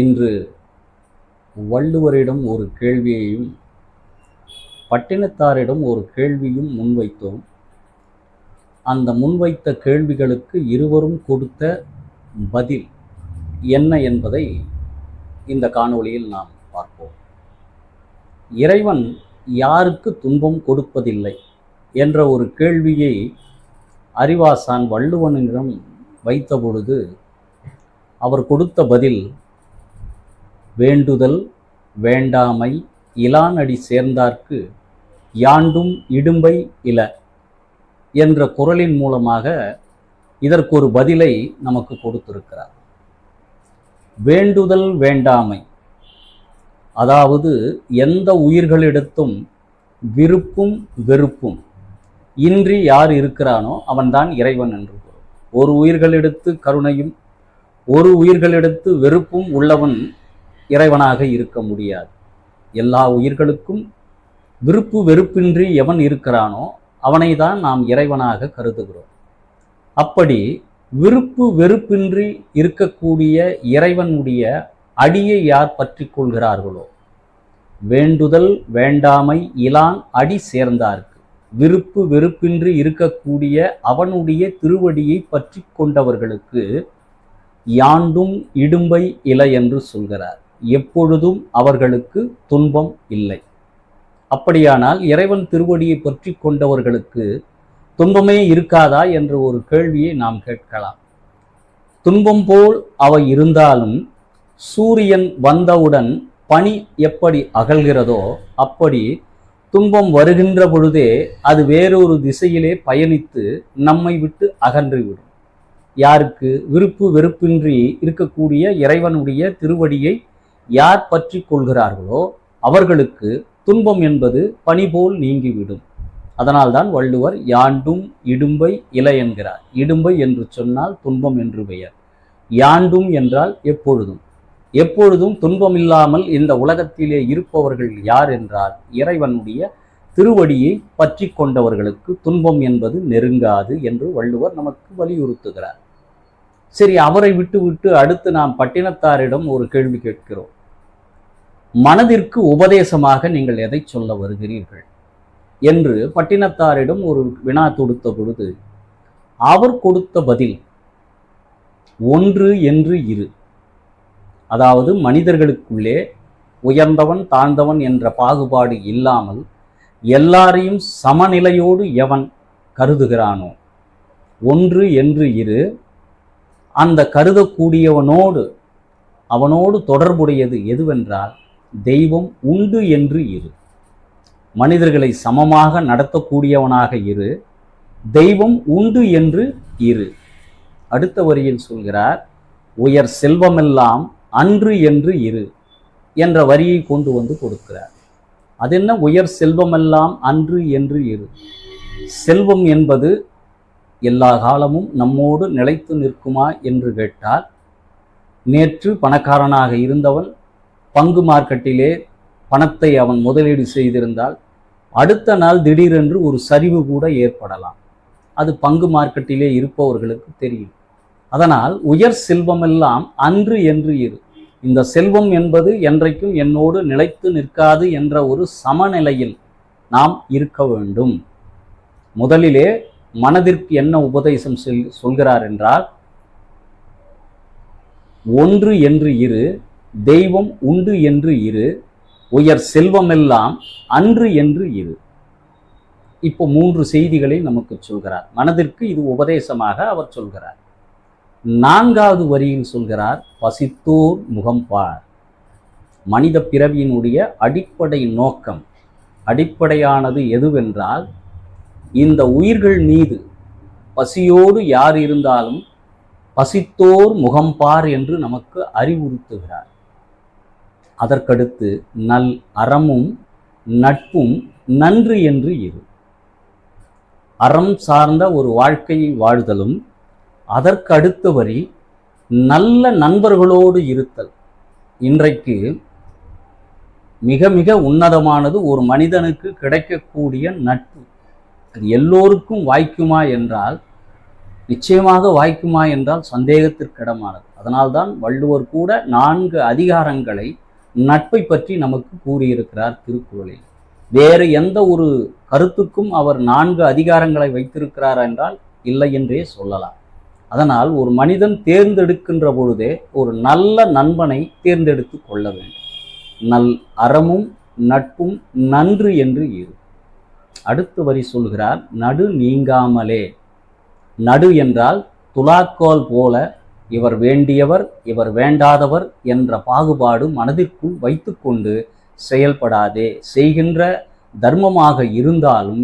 இன்று வள்ளுவரிடம் ஒரு கேள்வியையும் பட்டினத்தாரிடம் ஒரு கேள்வியும் முன்வைத்தோம். அந்த முன்வைத்த கேள்விகளுக்கு இருவரும் கொடுத்த பதில் என்ன என்பதை இந்த காணொளியில் நாம் பார்ப்போம். இறைவன் யாருக்கு துன்பம் கொடுப்பதில்லை என்ற ஒரு கேள்வியை அறிவாசான் வள்ளுவனிடம் வைத்த பொழுது அவர் கொடுத்த பதில், வேண்டுதல் வேண்டாமை இலானடி சேர்ந்தார்க்கு யாண்டும் இடும்பை இல என்ற குறளின் மூலமாக இதற்கு ஒரு பதிலை நமக்கு கொடுத்திருக்கிறார். வேண்டுதல் வேண்டாமை, அதாவது எந்த உயிர்களிடத்தும் விருப்பும் வெறுப்பும் இன்றி யார் இருக்கிறானோ அவன்தான் இறைவன் என்று பொருள். ஒரு உயிர்களிடத்து கருணையும் ஒரு உயிர்களிடத்து வெறுப்பும் உள்ளவன் இறைவனாக இருக்க முடியாது. எல்லா உயிர்களுக்கும் விருப்பு வெறுப்பின்றி எவன் இருக்கிறானோ அவனை தான் நாம் இறைவனாக கருதுகிறோம். அப்படி விருப்பு வெறுப்பின்றி இருக்கக்கூடிய இறைவனுடைய அடியை யார் பற்றி கொள்கிறார்களோ, வேண்டுதல் வேண்டாமை இலான் அடி சேர்ந்தார்க்கு, விருப்பு வெறுப்பின்றி இருக்கக்கூடிய அவனுடைய திருவடியை பற்றி கொண்டவர்களுக்கு யாண்டும் இடும்பை இலை என்று சொல்கிறார். எப்பொழுதும் அவர்களுக்கு துன்பம் இல்லை. அப்படியானால் இறைவன் திருவடியை பற்றி கொண்டவர்களுக்கு துன்பமே இருக்காதா என்ற ஒரு கேள்வியை நாம் கேட்கலாம். துன்பம் போல் அவை இருந்தாலும் சூரியன் வந்தவுடன் பனி எப்படி அகல்கிறதோ அப்படி துன்பம் வருகின்ற பொழுதே அது வேறொரு திசையிலே பயணித்து நம்மை விட்டு அகன்றுவிடும். யாருக்கு விருப்பு வெறுப்பின்றி இருக்கக்கூடிய இறைவனுடைய திருவடியை யார் பற்றி கொள்கிறார்களோ அவர்களுக்கு துன்பம் என்பது பனி போல் நீங்கிவிடும். அதனால்தான் வள்ளுவர் யாண்டும் இடும்பை இலை என்கிறார். இடும்பை என்று சொன்னால் துன்பம் என்று பெயர். யாண்டும் என்றால் எப்பொழுதும். எப்பொழுதும் துன்பம் இல்லாமல் இந்த உலகத்திலே இருப்பவர்கள் யார் என்றால் இறைவனுடைய திருவடியை பற்றி கொண்டவர்களுக்கு துன்பம் என்பது நெருங்காது என்று வள்ளுவர் நமக்கு வலியுறுத்துகிறார். சரி, அவரை விட்டு அடுத்து நாம் பட்டினத்தாரிடம் ஒரு கேள்வி கேட்கிறோம். மனதிற்கு உபதேசமாக நீங்கள் எதை சொல்ல வருகிறீர்கள் என்று பட்டினத்தாரிடம் ஒரு வினா தொடுத்த பொழுது அவர் கொடுத்த பதில் ஒன்று என்று இரு. அதாவது மனிதர்களுக்குள்ளே உயர்ந்தவன் தாழ்ந்தவன் என்ற பாகுபாடு இல்லாமல் எல்லாரையும் சமநிலையோடு எவன் கருதுகிறானோ ஒன்று என்று இரு. அந்த கருதக்கூடியவனோடு அவனோடு தொடர்புடையது எதுவென்றால் தெய்வம் உண்டு என்று இரு. மனிதர்களை சமமாக நடத்தக்கூடியவனாக இரு. தெய்வம் உண்டு என்று இரு. அடுத்த வரியில் சொல்கிறார், உயர் செல்வமெல்லாம் அன்று என்று இரு என்ற வரியை கொண்டு வந்து கொடுக்கிறார். அது என்ன உயர் செல்வமெல்லாம் அன்று என்று இரு? செல்வம் என்பது எல்லா காலமும் நம்மோடு நிலைத்து நிற்குமா என்று கேட்டால், நேற்று பணக்காரனாக இருந்தவன் பங்கு மார்க்கெட்டிலே பணத்தை அவன் முதலீடு செய்திருந்தால் அடுத்த நாள் திடீரென்று ஒரு சரிவு கூட ஏற்படலாம். அது பங்கு மார்க்கெட்டிலே இருப்பவர்களுக்கு தெரியும். அதனால் உயர் செல்வமெல்லாம் அன்று என்று இரு. இந்த செல்வம் என்பது என்றைக்கும் என்னோடு நிலைத்து நிற்காது என்ற ஒரு சமநிலையில் நாம் இருக்க வேண்டும். முதலிலே மனதிற்கு என்ன உபதேசம் சொல்கிறார் என்றால், ஒன்று என்று இரு, தெய்வம் உண்டு என்று இரு, உயர் செல்வமெல்லாம் அன்று என்று இரு. இப்போ 3 செய்திகளை நமக்கு சொல்கிறார். மனதிற்கு இது உபதேசமாக அவர் சொல்கிறார். 4வது வரியில் சொல்கிறார், பசித்தோர் முகம் பார். மனித பிறவியினுடைய அடிப்படை நோக்கம், அடிப்படையானது எதுவென்றால், இந்த உயிர்கள் மீது பசியோடு யார் இருந்தாலும் பசித்தோர் முகம்பார் என்று நமக்கு அறிவுறுத்துகிறார். அதற்கடுத்து நல் அறமும் நட்பும் நன்று என்று இரு. அறம் சார்ந்த ஒரு வாழ்க்கையை வாழ்தலும், அதற்கு அடுத்த வரி நல்ல நண்பர்களோடு இருத்தல். இன்றைக்கு மிக மிக உன்னதமானது ஒரு மனிதனுக்கு கிடைக்கக்கூடிய நட்பு. அது எல்லோருக்கும் வாய்க்குமா என்றால் நிச்சயமாக வாய்க்குமா என்றால் சந்தேகத்திற்கிடமானது. அதனால்தான் வள்ளுவர் கூட 4 அதிகாரங்களை நட்பை பற்றி நமக்கு கூறியிருக்கிறார் திருக்குறளில். வேறு எந்த ஒரு கருத்துக்கும் அவர் 4 அதிகாரங்களை வைத்திருக்கிறார் என்றால் இல்லை என்றே சொல்லலாம். அதனால் ஒரு மனிதன் தேர்ந்தெடுக்கின்ற பொழுதே ஒரு நல்ல நண்பனை தேர்ந்தெடுத்து கொள்ள வேண்டும். நல் அறமும் நட்பும் நன்று என்று இரு. அடுத்த வரி சொல்கிறார், நடு நீங்காமலே. நடு என்றால் துலாக்கோல் போல இவர் வேண்டியவர் இவர் வேண்டாதவர் என்ற பாகுபாடு மனதிற்குள் வைத்துக்கொண்டு செயல்படாதே. செய்கின்ற தர்மமாக இருந்தாலும்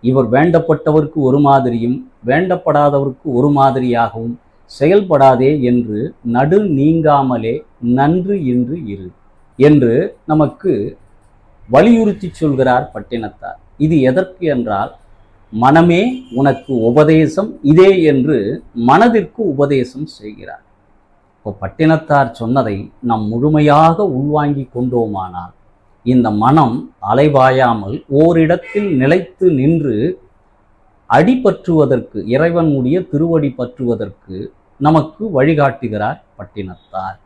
இவர் வேண்டப்பட்டவருக்கு ஒரு மாதிரியும் வேண்டப்படாதவருக்கு ஒரு மாதிரியாகவும் செயல்படாதே என்று நடு நீங்காமலே நன்று என்று இரு என்று நமக்கு வலியுறுத்தி சொல்கிறார் பட்டினத்தார். இது எதற்கு என்றால், மனமே உனக்கு உபதேசம் இதே என்று மனதிற்கு உபதேசம் செய்கிறார். இப்போ பட்டினத்தார் சொன்னதை நாம் முழுமையாக உள்வாங்கி கொண்டோமானால் இந்த மனம் அலைவாயாமல் ஓரிடத்தில் நிலைத்து நின்று அடிபற்றுவதற்கு, இறைவனுடைய திருவடி பற்றுவதற்கு நமக்கு வழிகாட்டுகிறார் பட்டினத்தார்.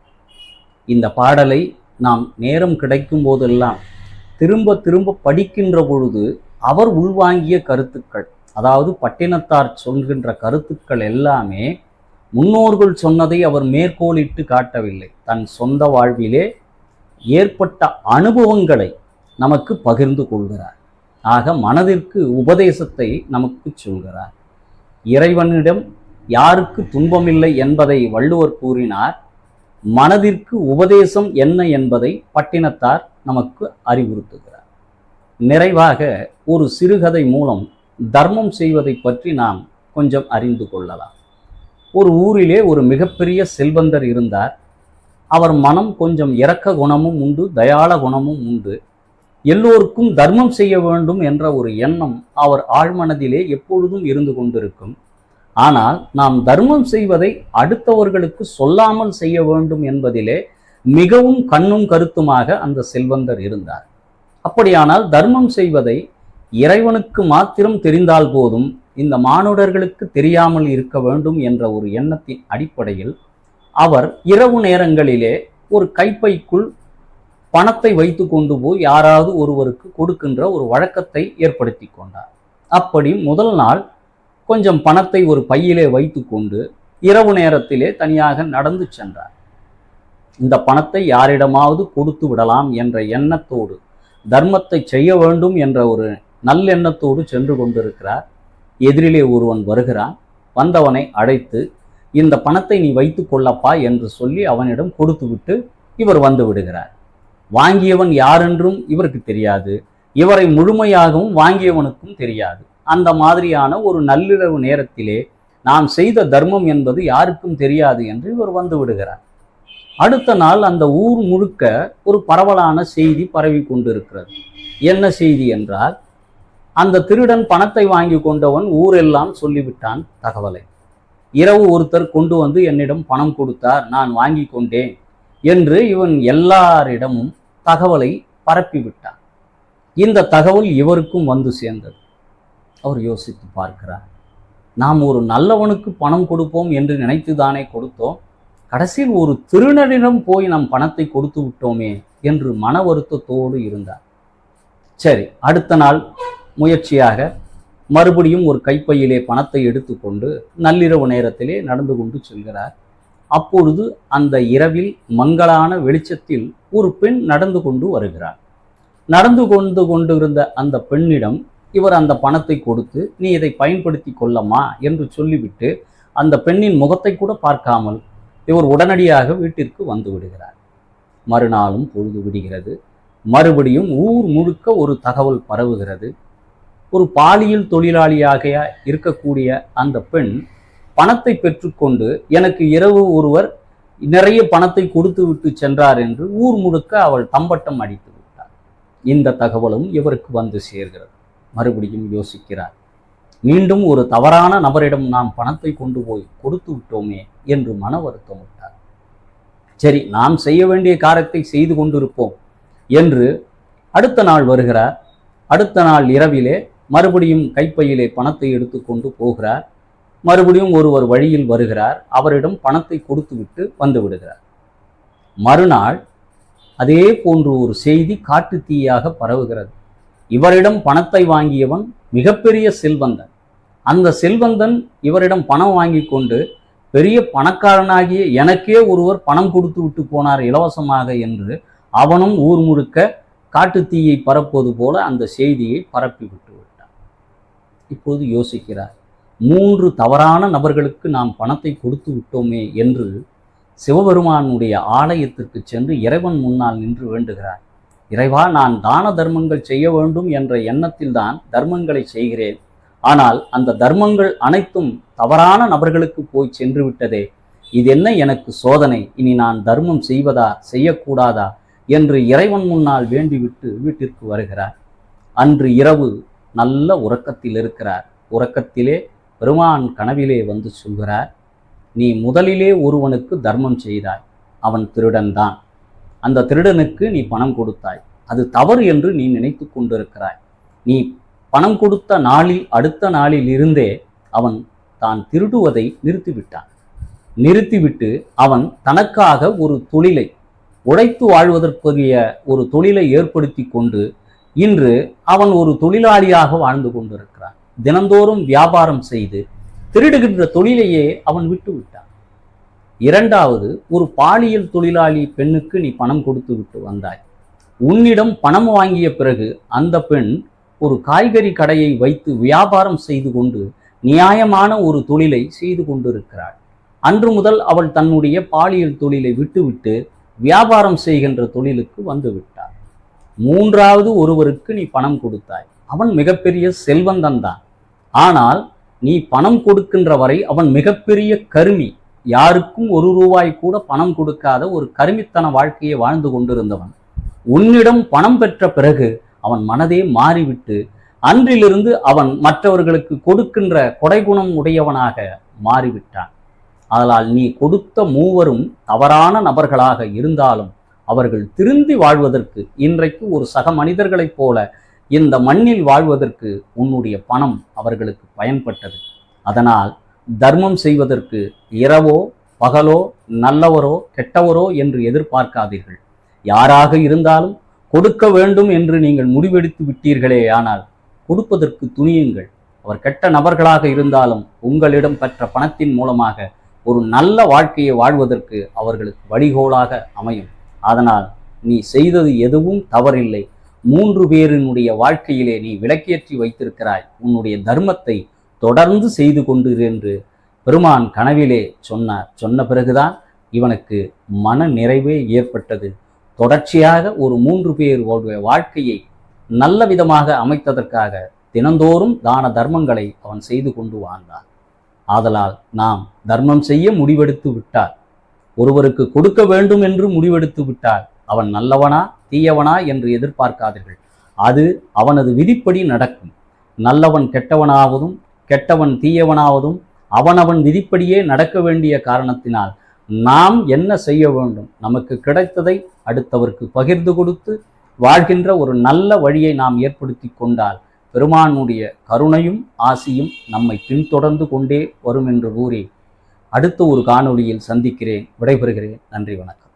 இந்த பாடலை நாம் நேரம் கிடைக்கும் போதெல்லாம் திரும்ப திரும்ப படிக்கின்ற பொழுது அவர் உள்வாங்கிய கருத்துக்கள், அதாவது பட்டினத்தார் சொல்கின்ற கருத்துக்கள் எல்லாமே முன்னோர்கள் சொன்னதை அவர் மேற்கோளிட்டு காட்டவில்லை. தன் சொந்த வாழ்விலே ஏற்பட்ட அனுபவங்களை நமக்கு பகிர்ந்து கொள்கிறார். ஆக மனதிற்கு உபதேசத்தை நமக்கு சொல்கிறார். இறைவனிடம் யாருக்கு துன்பமில்லை என்பதை வள்ளுவர் கூறினார். மனதிற்கு உபதேசம் என்ன என்பதை பட்டினத்தார் நமக்கு அறிவுறுத்துகிறார். நிறைவாக ஒரு சிறுகதை மூலம் தர்மம் செய்வதை பற்றி நாம் கொஞ்சம் அறிந்து கொள்ளலாம். ஒரு ஊரிலே ஒரு மிகப்பெரிய செல்வந்தர் இருந்தார். அவர் மனம் கொஞ்சம் இரக்க குணமும் உண்டு, தயாள குணமும் உண்டு. எல்லோருக்கும் தர்மம் செய்ய வேண்டும் என்ற ஒரு எண்ணம் அவர் ஆழ்மனதிலே எப்பொழுதும் இருந்து கொண்டிருக்கும். ஆனால் நாம் தர்மம் செய்வதை அடுத்தவர்களுக்கு சொல்லாமல் செய்ய வேண்டும் என்பதிலே மிகவும் கண்ணும் கருத்துமாக அந்த செல்வந்தர் இருந்தார். அப்படியானால் தர்மம் செய்வதை இறைவனுக்கு மாத்திரம் தெரிந்தால் போதும், இந்த மானுடர்களுக்கு தெரியாமல் இருக்க வேண்டும் என்ற ஒரு எண்ணத்தின் அடிப்படையில் அவர் இரவு நேரங்களிலே ஒரு கைப்பைக்குள் பணத்தை வைத்து கொண்டு போய் யாராவது ஒருவருக்கு கொடுக்கின்ற ஒரு வழக்கத்தை ஏற்படுத்தி கொண்டார். அப்படி முதல் நாள் கொஞ்சம் பணத்தை ஒரு பையிலே வைத்து கொண்டு இரவு நேரத்திலே தனியாக நடந்து சென்றார். இந்த பணத்தை யாரிடமாவது கொடுத்து விடலாம் என்ற எண்ணத்தோடு, தர்மத்தை செய்ய வேண்டும் என்ற ஒரு நல்லெண்ணத்தோடு சென்று கொண்டிருக்கிறார். எதிரிலே ஒருவன் வருகிறான். வந்தவனை அழைத்து, இந்த பணத்தை நீ வைத்து கொள்ளப்பா என்று சொல்லி அவனிடம் கொடுத்து விட்டு இவர் வந்து விடுகிறார். வாங்கியவன் யாரென்றும் இவருக்கு தெரியாது, இவரை முழுமையாகவும் வாங்கியவனுக்கும் தெரியாது. அந்த மாதிரியான ஒரு நள்ளிரவு நேரத்திலே நாம் செய்த தர்மம் என்பது யாருக்கும் தெரியாது என்று இவர் வந்து விடுகிறார். அடுத்த நாள் அந்த ஊர் முழுக்க ஒரு பரவலான செய்தி பரவி கொண்டிருக்கிறது. என்ன செய்தி என்றால், அந்த திருடன் பணத்தை வாங்கி கொண்டவன் ஊரெல்லாம் சொல்லிவிட்டான் தகவலை. இரவு ஒருத்தர் கொண்டு வந்து என்னிடம் பணம் கொடுத்தார், நான் வாங்கி கொண்டேன் என்று இவன் எல்லாரிடமும் தகவலை பரப்பிவிட்டான். இந்த தகவல் இவருக்கும் வந்து சேர்ந்தது. அவர் யோசித்து பார்க்கிறார். நாம் ஒரு நல்லவனுக்கு பணம் கொடுப்போம் என்று நினைத்துதானே கொடுத்தோம், கடைசியில் ஒரு திருடனிடம் போய் நம் பணத்தை கொடுத்து விட்டோமே என்று மன வருத்தத்தோடு இருந்தார். சரி, அடுத்த நாள் முயற்சியாக மறுபடியும் ஒரு கைப்பையிலே பணத்தை எடுத்துக்கொண்டு நள்ளிரவு நேரத்திலே நடந்து கொண்டு செல்கிறார். அப்பொழுது அந்த இரவில் மங்கலான வெளிச்சத்தில் ஒரு பெண் நடந்து கொண்டு வருகிறார். நடந்து கொண்டிருந்த அந்த பெண்ணிடம் இவர் அந்த பணத்தை கொடுத்து, நீ இதை பயன்படுத்தி கொள்ளம்மா என்று சொல்லிவிட்டு அந்த பெண்ணின் முகத்தை கூட பார்க்காமல் இவர் உடனடியாக வீட்டிற்கு வந்து விடுகிறார். மறுநாளும் பொழுது விடுகிறது. மறுபடியும் ஊர் முழுக்க ஒரு தகவல் பரவுகிறது. ஒரு பாலியல் தொழிலாளியாக இருக்கக்கூடிய அந்த பெண் பணத்தை பெற்றுக்கொண்டு, எனக்கு இரவு ஒருவர் நிறைய பணத்தை கொடுத்து விட்டு சென்றார் என்று ஊர் முழுக்க அவள் தம்பட்டம் அடித்து விட்டார். இந்த தகவலும் இவருக்கு வந்து சேர்கிறது. மறுபடியும் யோசிக்கிறார். மீண்டும் ஒரு தவறான நபரிடம் நாம் பணத்தை கொண்டு போய் கொடுத்து விட்டோமே என்று மன வருத்தம் விட்டார். சரி, நாம் செய்ய வேண்டிய காரியத்தை செய்து கொண்டிருப்போம் என்று அடுத்த நாள் வருகிறார். அடுத்த நாள் இரவிலே மறுபடியும் கைப்பையிலே பணத்தை எடுத்துக்கொண்டு போகிறார். மறுபடியும் ஒருவர் வழியில் வருகிறார், அவரிடம் பணத்தை கொடுத்துவிட்டு வந்து விடுகிறார். மறுநாள் அதே போன்று ஒரு செய்தி காட்டு தீயாக பரவுகிறது. இவரிடம் பணத்தை வாங்கியவன் மிகப்பெரிய செல்வந்தன். அந்த செல்வந்தன் இவரிடம் பணம் வாங்கி கொண்டு பெரிய பணக்காரனாகிய எனக்கே ஒருவர் பணம் கொடுத்து விட்டு போனார் இலவசமாக என்று அவனும் ஊர் முழுக்க காட்டு தீயை பரப்புவது போல அந்த செய்தியை பரப்பி விட்டு விட்டான். இப்போது யோசிக்கிறார், 3 தவறான நபர்களுக்கு நாம் பணத்தை கொடுத்து விட்டோமே என்று சிவபெருமானுடைய ஆலயத்திற்கு சென்று இறைவன் முன்னால் நின்று வேண்டுகிறார். இறைவா, நான் தான தர்மங்கள் செய்ய வேண்டும் என்ற எண்ணத்தில் தான் தர்மங்களை செய்கிறேன். ஆனால் அந்த தர்மங்கள் அனைத்தும் தவறான நபர்களுக்கு போய் சென்று விட்டதே. இது என்ன எனக்கு சோதனை? இனி நான் தர்மம் செய்வதா செய்யக்கூடாதா என்று இறைவன் முன்னால் வேண்டிவிட்டு வீட்டிற்கு வருகிறார். அன்று இரவு நல்ல உறக்கத்தில் இருக்கிறார். உறக்கத்திலே பெருமான் கனவிலே வந்து சொல்கிறார், நீ முதலிலே ஒருவனுக்கு தர்மம் செய்தாய், அவன் திருடன்தான். அந்த திருடனுக்கு நீ பணம் கொடுத்தாய், அது தவறு என்று நீ நினைத்து கொண்டிருக்கிறாய். நீ பணம் கொடுத்த நாளில் அடுத்த நாளில் இருந்தே அவன் தான் திருடுவதை நிறுத்திவிட்டு அவன் தனக்காக ஒரு தொழிலை, உழைத்து வாழ்வதற்குரிய ஒரு தொழிலை ஏற்படுத்தி கொண்டு இன்று அவன் ஒரு தொழிலாளியாக வாழ்ந்து கொண்டிருக்கிறான். தினந்தோறும் வியாபாரம் செய்து திருடுகின்ற தொழிலையே அவன் விட்டு விட்டான். இரண்டாவது, ஒரு பாலியல் தொழிலாளி பெண்ணுக்கு நீ பணம் கொடுத்து விட்டு வந்தாய். உன்னிடம் பணம் வாங்கிய பிறகு அந்த பெண் ஒரு காய்கறி கடையை வைத்து வியாபாரம் செய்து கொண்டு நியாயமான ஒரு தொழிலை செய்து கொண்டிருக்கிறாள். அன்று முதல் அவள் தன்னுடைய பாலியல் தொழிலை விட்டுவிட்டு வியாபாரம் செய்கின்ற தொழிலுக்கு வந்து விட்டாள். மூன்றாவது ஒருவருக்கு நீ பணம் கொடுத்தாய். அவன் மிகப்பெரிய செல்வந்தன் தான். ஆனால் நீ பணம் கொடுக்கின்ற வரை அவன் மிகப்பெரிய கருமி. யாருக்கும் 1 ரூபாய் கூட பணம் கொடுக்காத ஒரு கருமித்தன வாழ்க்கையை வாழ்ந்து கொண்டிருந்தவன். உன்னிடம் பணம் பெற்ற பிறகு அவன் மனதே மாறிவிட்டு அன்றிலிருந்து அவன் மற்றவர்களுக்கு கொடுக்கின்ற கொடைகுணம் உடையவனாக மாறிவிட்டான். அதனால் நீ கொடுத்த 3வரும் தவறான நபர்களாக இருந்தாலும் அவர்கள் திருந்தி வாழ்வதற்கு, இன்றைக்கு ஒரு சக மனிதர்களைப் போல இந்த மண்ணில் வாழ்வதற்கு உன்னுடைய பணம் அவர்களுக்கு பயன்பட்டது. அதனால் தர்மம் செய்வதற்கு இரவோ பகலோ நல்லவரோ கெட்டவரோ என்று எதிர்பார்க்காதீர்கள். யாராக இருந்தாலும் கொடுக்க வேண்டும் என்று நீங்கள் முடிவெடுத்து விட்டீர்களே, ஆனால் கொடுப்பதற்கு துணியுங்கள். அவர் கெட்ட நபர்களாக இருந்தாலும் உங்களிடம் பெற்ற பணத்தின் மூலமாக ஒரு நல்ல வாழ்க்கையை வாழ்வதற்கு அவர்களுக்கு வழிகோலாக அமையும். அதனால் நீ செய்தது எதுவும் தவறில்லை. 3 பேரினுடைய வாழ்க்கையிலே நீ விளக்கேற்றி வைத்திருக்கிறாய். உன்னுடைய தர்மத்தை தொடர்ந்து செய்து கொண்டு என்று பெருமான் கனவிலே சொன்ன பிறகுதான் இவனுக்கு மன நிறைவே ஏற்பட்டது. தொடர்ச்சியாக ஒரு 3 பேர் வாழ்க்கையை நல்ல விதமாக அமைத்ததற்காக தினந்தோறும் தான தர்மங்களை அவன் செய்து கொண்டு வாழ்ந்தான். ஆதலால் நாம் தர்மம் செய்ய முடிவெடுத்து விட்டால், ஒருவருக்கு கொடுக்க வேண்டும் என்று முடிவெடுத்து விட்டால், அவன் நல்லவனா தீயவனா என்று எதிர்பார்க்காதீர்கள். அது அவனது விதிப்படி நடக்கும். நல்லவன் கெட்டவனாவதும் கெட்டவன் தீயவனாவதும் அவனவன் விதிப்படியே நடக்க வேண்டிய காரணத்தினால் நாம் என்ன செய்ய வேண்டும்? நமக்கு கிடைத்ததை அடுத்தவருக்கு பகிர்ந்து கொடுத்து வாழ்கின்ற ஒரு நல்ல வழியை நாம் ஏற்படுத்தி கொண்டால் பெருமானுடைய கருணையும் ஆசியும் நம்மை பின்தொடர்ந்து கொண்டே வரும் என்று கூறி அடுத்த ஒரு காணொளியில் சந்திக்கிறேன். விடைபெறுகிறேன். நன்றி, வணக்கம்.